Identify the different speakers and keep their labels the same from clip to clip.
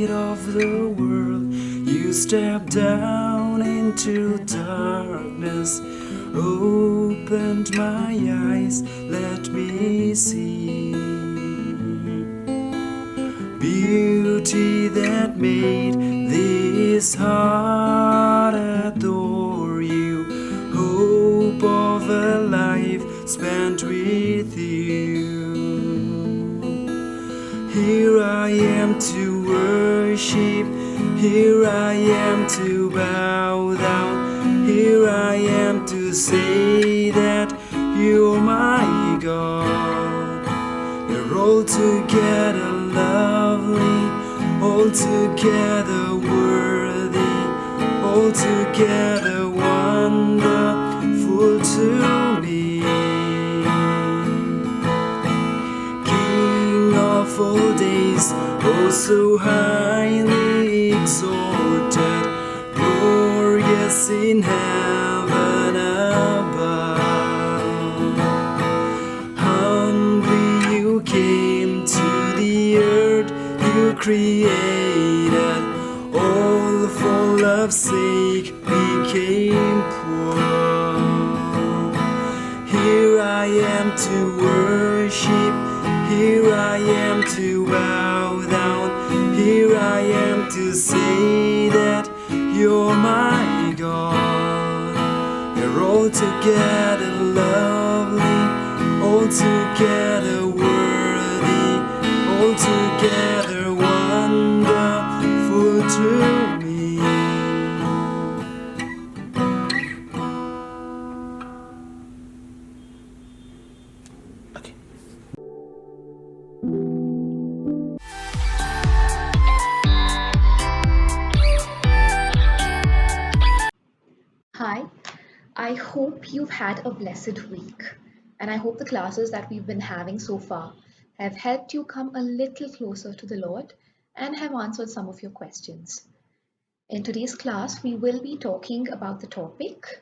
Speaker 1: light of the world, you stepped down into darkness, opened my eyes, let me see beauty that made this heart adore you, hope of a life spent with you. Here I am to worship, here I am to bow down, here I am to say that you're my God. You're altogether lovely, altogether worthy, altogether wonderful to me. King of all days, oh so highly exalted, glorious in heaven above. Humbly you came to the earth you created, all for love's sake became poor. Here I am to worship, here I am to bow down, here I am to say that you're my God. You're altogether lovely, altogether worthy, altogether wonderful to me. Okay.
Speaker 2: Hi, I hope you've had a blessed week, and I hope the classes that we've been having so far have helped you come a little closer to the Lord and have answered some of your questions. In today's class, we will be talking about the topic,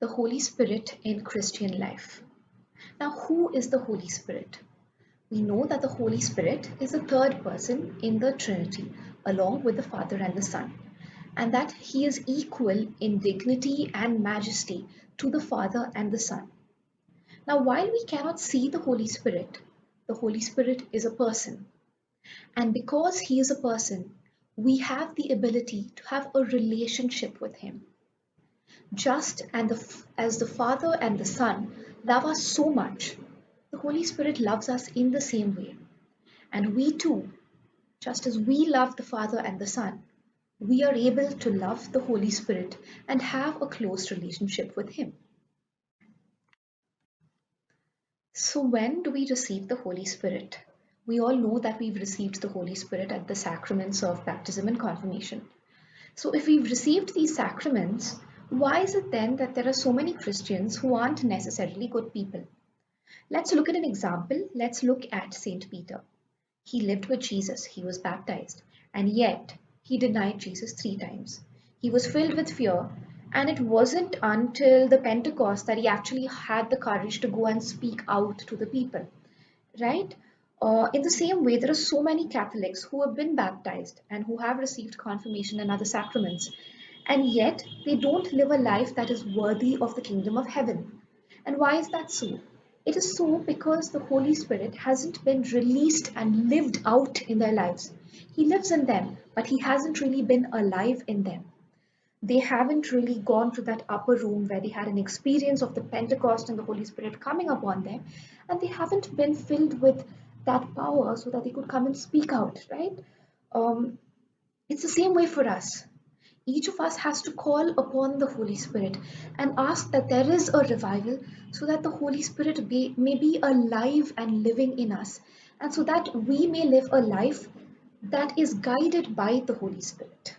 Speaker 2: the Holy Spirit in Christian life. Now, who is the Holy Spirit? We know that the Holy Spirit is a third person in the Trinity, along with the Father and the Son, and that he is equal in dignity and majesty to the Father and the Son. Now, while we cannot see the Holy Spirit is a person. And because he is a person, we have the ability to have a relationship with him. Just as the Father and the Son love us so much, the Holy Spirit loves us in the same way. And we too, just as we love the Father and the Son, we are able to love the Holy Spirit and have a close relationship with him. So when do we receive the Holy Spirit? We all know that we've received the Holy Spirit at the sacraments of baptism and confirmation. So if we've received these sacraments, why is it then that there are so many Christians who aren't necessarily good people? Let's look at an example. Let's look at Saint Peter. He lived with Jesus, he was baptized, and yet he denied Jesus 3 times. He was filled with fear, and it wasn't until the Pentecost that he actually had the courage to go and speak out to the people, right? In the same way, there are so many Catholics who have been baptized and who have received confirmation and other sacraments, and yet they don't live a life that is worthy of the kingdom of heaven. And why is that so? It is so because the Holy Spirit hasn't been released and lived out in their lives. He lives in them, but he hasn't really been alive in them. They haven't really gone to that upper room where they had an experience of the Pentecost and the Holy Spirit coming upon them, and they haven't been filled with that power so that they could come and speak out, right? It's the same way for us. Each of us has to call upon the Holy Spirit and ask that there is a revival so that the Holy Spirit may be alive and living in us, and so that we may live a life that is guided by the Holy Spirit.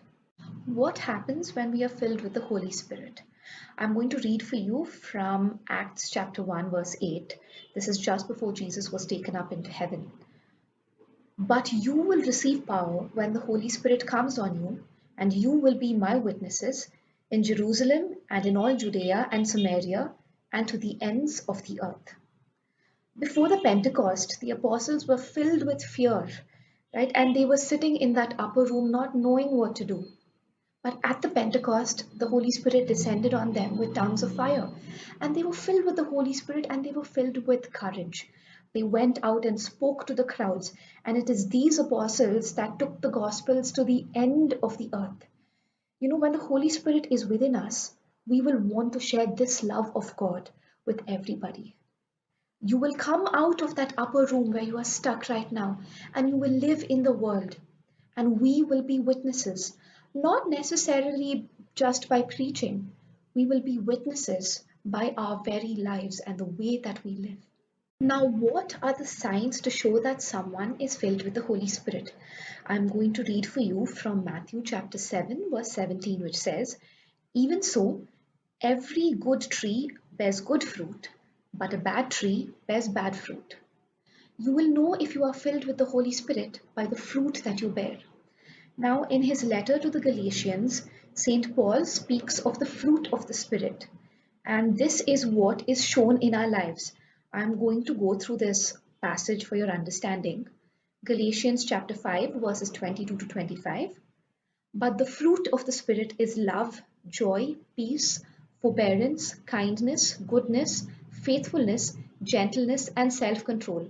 Speaker 2: What happens when we are filled with the Holy Spirit? I'm going to read for you from Acts chapter 1 verse 8. This is just before Jesus was taken up into heaven. But you will receive power when the Holy Spirit comes on you, and you will be my witnesses in Jerusalem and in all Judea and Samaria and to the ends of the earth. Before the Pentecost, the apostles were filled with fear right? And they were sitting in that upper room not knowing what to do. But at the Pentecost, the Holy Spirit descended on them with tongues of fire. And they were filled with the Holy Spirit and they were filled with courage. They went out and spoke to the crowds. And it is these apostles that took the Gospels to the end of the earth. You know, when the Holy Spirit is within us, we will want to share this love of God with everybody. You will come out of that upper room where you are stuck right now and you will live in the world. And we will be witnesses, not necessarily just by preaching. We will be witnesses by our very lives and the way that we live. Now, what are the signs to show that someone is filled with the Holy Spirit? I'm going to read for you from Matthew chapter 7, verse 17, which says, "Even so, every good tree bears good fruit, but a bad tree bears bad fruit. You will know if you are filled with the Holy Spirit by the fruit that you bear." Now, in his letter to the Galatians, St. Paul speaks of the fruit of the Spirit, and this is what is shown in our lives. I'm going to go through this passage for your understanding. Galatians chapter 5, verses 22 to 25. "But the fruit of the Spirit is love, joy, peace, forbearance, kindness, goodness, faithfulness, gentleness, and self control.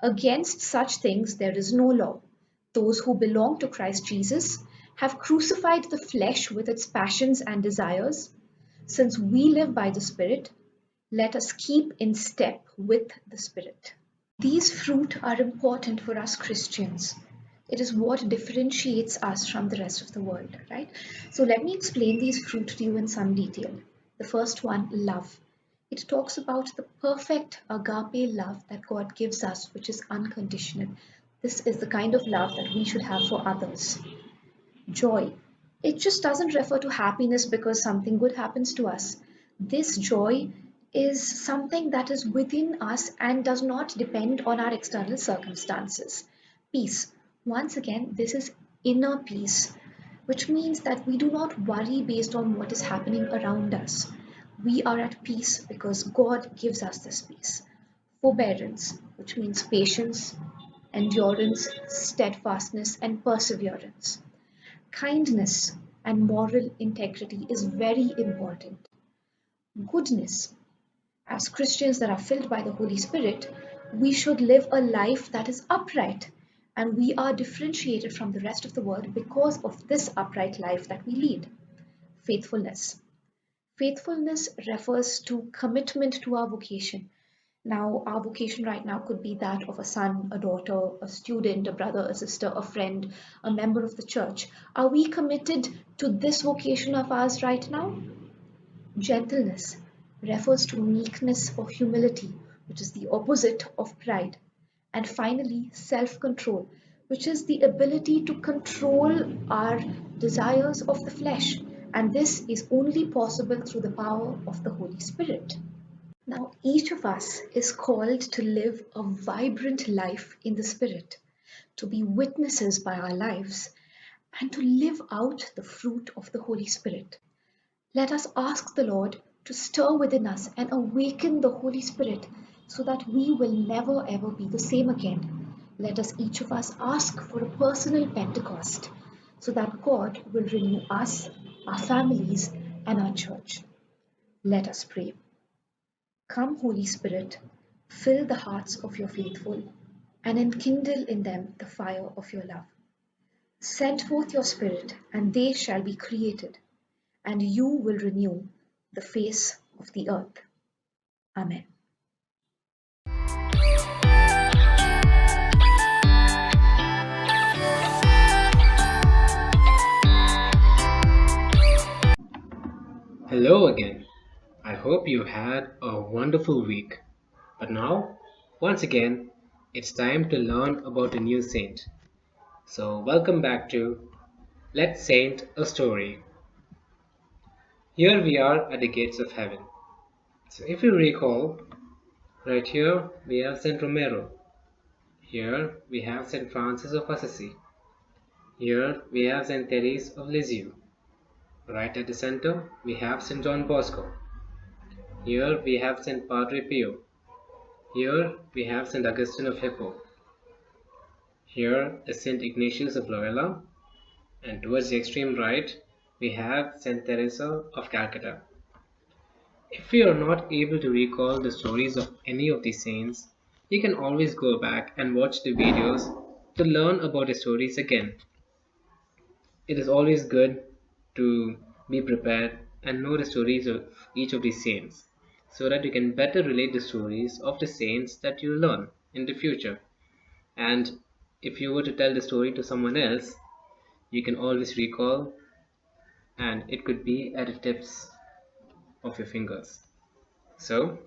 Speaker 2: Against such things there is no law. Those who belong to Christ Jesus have crucified the flesh with its passions and desires. Since we live by the Spirit, let us keep in step with the Spirit." These fruit are important for us Christians. It is what differentiates us from the rest of the world, right? So let me explain these fruit to you in some detail. The first one, love. It talks about the perfect agape love that God gives us, which is unconditional. This is the kind of love that we should have for others. Joy. It just doesn't refer to happiness because something good happens to us. This joy is something that is within us and does not depend on our external circumstances. Peace. Once again, this is inner peace, which means that we do not worry based on what is happening around us. We are at peace because God gives us this peace. Forbearance, which means patience, endurance, steadfastness, and perseverance. Kindness and moral integrity is very important. Goodness. As Christians that are filled by the Holy Spirit, we should live a life that is upright, and we are differentiated from the rest of the world because of this upright life that we lead. Faithfulness. Faithfulness refers to commitment to our vocation. Now, our vocation right now could be that of a son, a daughter, a student, a brother, a sister, a friend, a member of the church. Are we committed to this vocation of ours right now? Gentleness refers to meekness or humility, which is the opposite of pride. And finally, self control, which is the ability to control our desires of the flesh. And this is only possible through the power of the Holy Spirit. Now, each of us is called to live a vibrant life in the Spirit, to be witnesses by our lives, and to live out the fruit of the Holy Spirit. Let us ask the Lord to stir within us and awaken the Holy Spirit so that we will never ever be the same again. Let us each of us ask for a personal Pentecost so that God will renew us, our families, and our church. Let us pray. Come, Holy Spirit, fill the hearts of your faithful and enkindle in them the fire of your love. Send forth your Spirit, and they shall be created, and you will renew the face of the earth. Amen.
Speaker 3: Hello again. I hope you had a wonderful week. But now, once again, it's time to learn about a new saint. So, welcome back to Let's Saint a Story. Here we are at the gates of heaven. So, if you recall, right here we have Saint Romero. Here we have Saint Francis of Assisi. Here we have Saint Therese of Lisieux. Right at the center we have Saint John Bosco. Here we have Saint Padre Pio. Here we have St. Augustine of Hippo. Here is St. Ignatius of Loyola, and towards the extreme right, we have St. Teresa of Calcutta. If you are not able to recall the stories of any of these saints, you can always go back and watch the videos to learn about the stories again. It is always good to be prepared and know the stories of each of these saints so that you can better relate the stories of the saints that you learn in the future. And if you were to tell the story to someone else, you can always recall, and it could be at the tips of your fingers. So,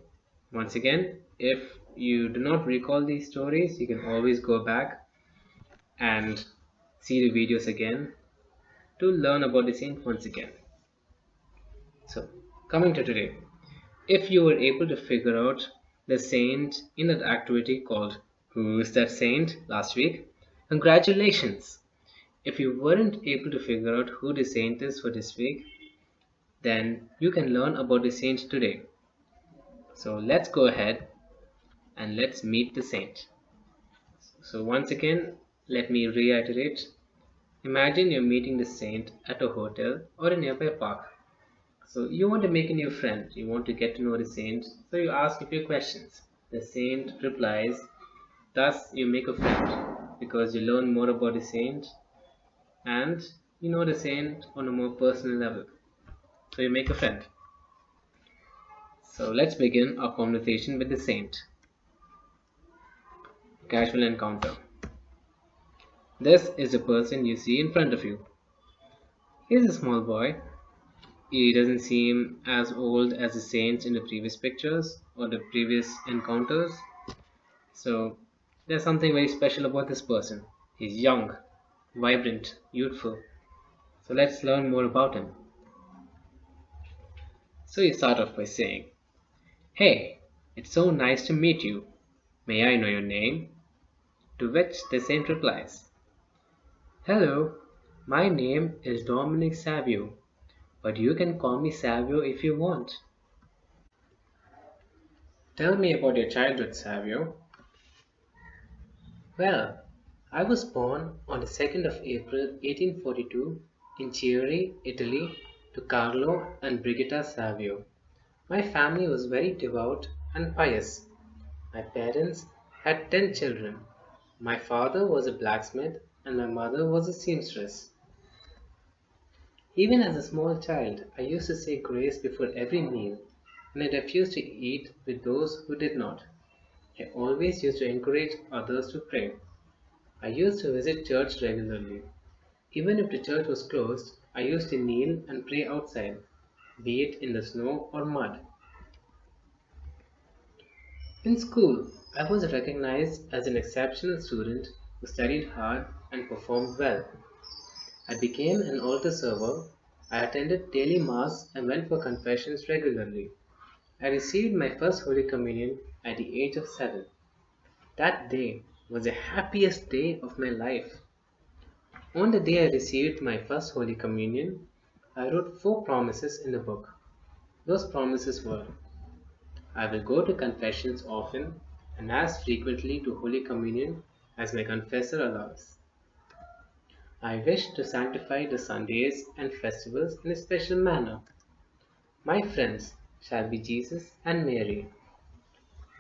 Speaker 3: once again, if you do not recall these stories, you can always go back and see the videos again to learn about the saint once again. So, coming to today, if you were able to figure out the saint in that activity called Who's That Saint last week, congratulations! If you weren't able to figure out who the saint is for this week, then you can learn about the saint today. So let's go ahead and let's meet the saint. So once again, let me reiterate. Imagine you're meeting the saint at a hotel or a nearby park. So you want to make a new friend, you want to get to know the saint, so you ask a few questions. The saint replies, thus you make a friend because you learn more about the saint and you know the saint on a more personal level. So you make a friend. So let's begin our conversation with the saint. Casual encounter. This is the person you see in front of you. He's a small boy. He doesn't seem as old as the saints in the previous pictures or the previous encounters. So there's something very special about this person. He's young, vibrant, youthful. So let's learn more about him. So you start off by saying, "Hey, it's so nice to meet you. May I know your name?" To which the saint replies, "Hello, my name is Dominic Savio, but you can call me Savio if you want." "Tell me about your childhood, Savio." "Well, I was born on the 2nd of April 1842 in Chieri, Italy, to Carlo and Brigitta Savio. My family was very devout and pious. My parents had 10 children. My father was a blacksmith and my mother was a seamstress. Even as a small child, I used to say grace before every meal, and I refused to eat with those who did not. I always used to encourage others to pray. I used to visit church regularly. Even if the church was closed, I used to kneel and pray outside, be it in the snow or mud. In school, I was recognized as an exceptional student who studied hard and performed well. I became an altar server. I attended daily mass and went for confessions regularly. I received my first Holy Communion at the age of 7. That day was the happiest day of my life. On the day I received my first Holy Communion, I wrote 4 promises in the book. Those promises were: I will go to confessions often and as frequently to Holy Communion as my confessor allows. I wish to sanctify the Sundays and festivals in a special manner. My friends shall be Jesus and Mary.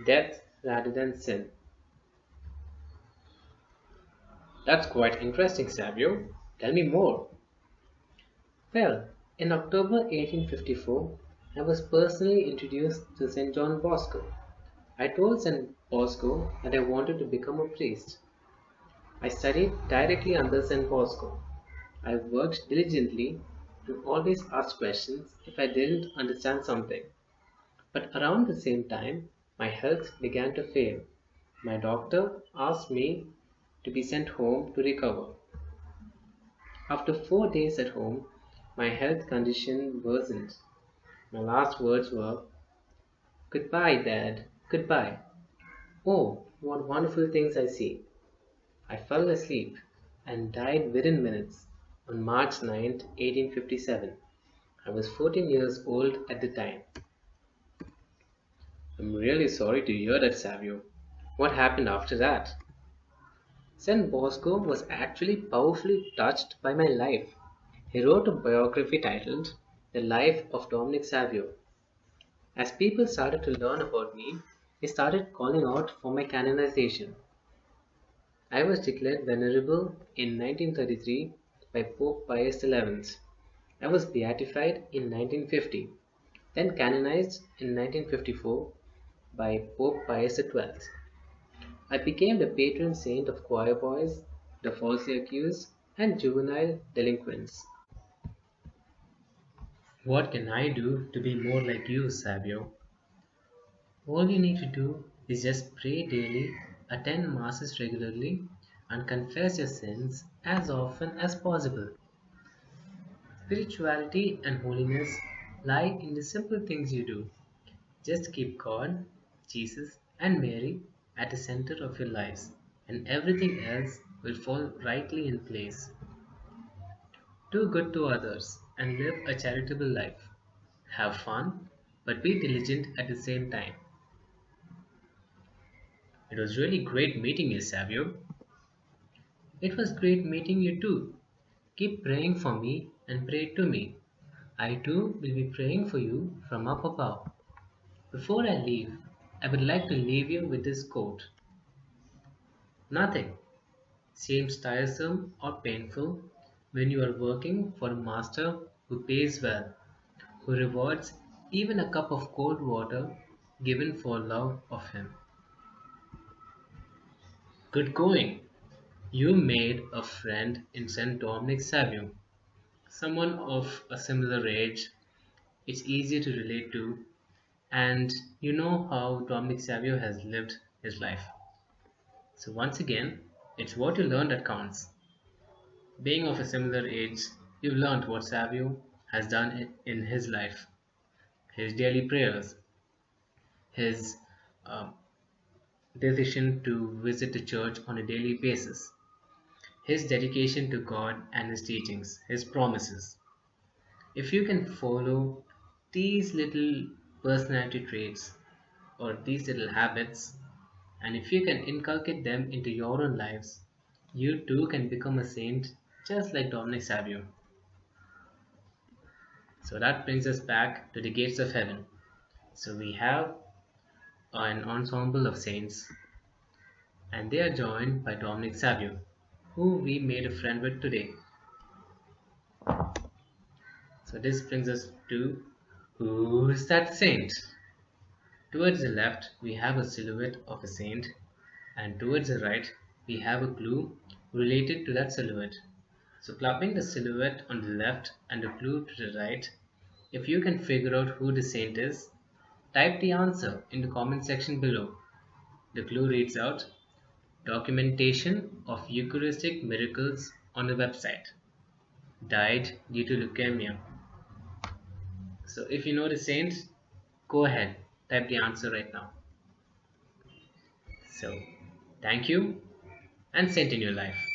Speaker 3: Death rather than sin. That's quite interesting, Savio. Tell me more. Well, in October 1854, I was personally introduced to St. John Bosco. I told St. Bosco that I wanted to become a priest. I studied directly under St. Bosco. I worked diligently to always ask questions if I didn't understand something. But around the same time, my health began to fail. My doctor asked me to be sent home to recover. After 4 days at home, my health condition worsened. My last words were, "Goodbye, Dad, goodbye. Oh, what wonderful things I see." I fell asleep and died within minutes on March 9, 1857. I was 14 years old at the time. I'm really sorry to hear that, Savio. What happened after that? Saint Bosco was actually powerfully touched by my life. He wrote a biography titled The Life of Dominic Savio. As people started to learn about me, he started calling out for my canonization. I was declared venerable in 1933 by Pope Pius XI. I was beatified in 1950, then canonized in 1954 by Pope Pius XII. I became the patron saint of choir boys, the falsely accused, and juvenile delinquents. What can I do to be more like you, Savio? All you need to do is just pray daily, attend masses regularly, and confess your sins as often as possible. Spirituality and holiness lie in the simple things you do. Just keep God, Jesus, and Mary at the center of your lives, and everything else will fall rightly in place. Do good to others and live a charitable life. Have fun, but be diligent at the same time. It was really great meeting you, Savio. It was great meeting you too. Keep praying for me and pray to me. I too will be praying for you from up above. Before I leave, I would like to leave you with this quote. Nothing seems tiresome or painful when you are working for a master who pays well, who rewards even a cup of cold water given for love of him. Good going! You made a friend in St. Dominic Savio, someone of a similar age. It's easier to relate to, and you know how Dominic Savio has lived his life. So, once again, it's what you learn that counts. Being of a similar age, you've learned what Savio has done in his life, his daily prayers, his um, decision to visit the church on a daily basis, his dedication to God and his teachings, his promises. If you can follow these little personality traits or these little habits, and if you can inculcate them into your own lives, you too can become a saint just like Dominic Savio. So that brings us back to the gates of heaven. So we have an ensemble of saints, and they are joined by Dominic Savio, who we made a friend with today. So this brings us to who's that saint? Towards the left, we have a silhouette of a saint, and towards the right, we have a clue related to that silhouette. So, clubbing the silhouette on the left and the clue to the right, if you can figure out who the saint is, type the answer in the comment section below. The clue reads out documentation of Eucharistic miracles on the website. Died due to leukemia. So, if you know the saint, go ahead, type the answer right now. So, thank you and saint in your life.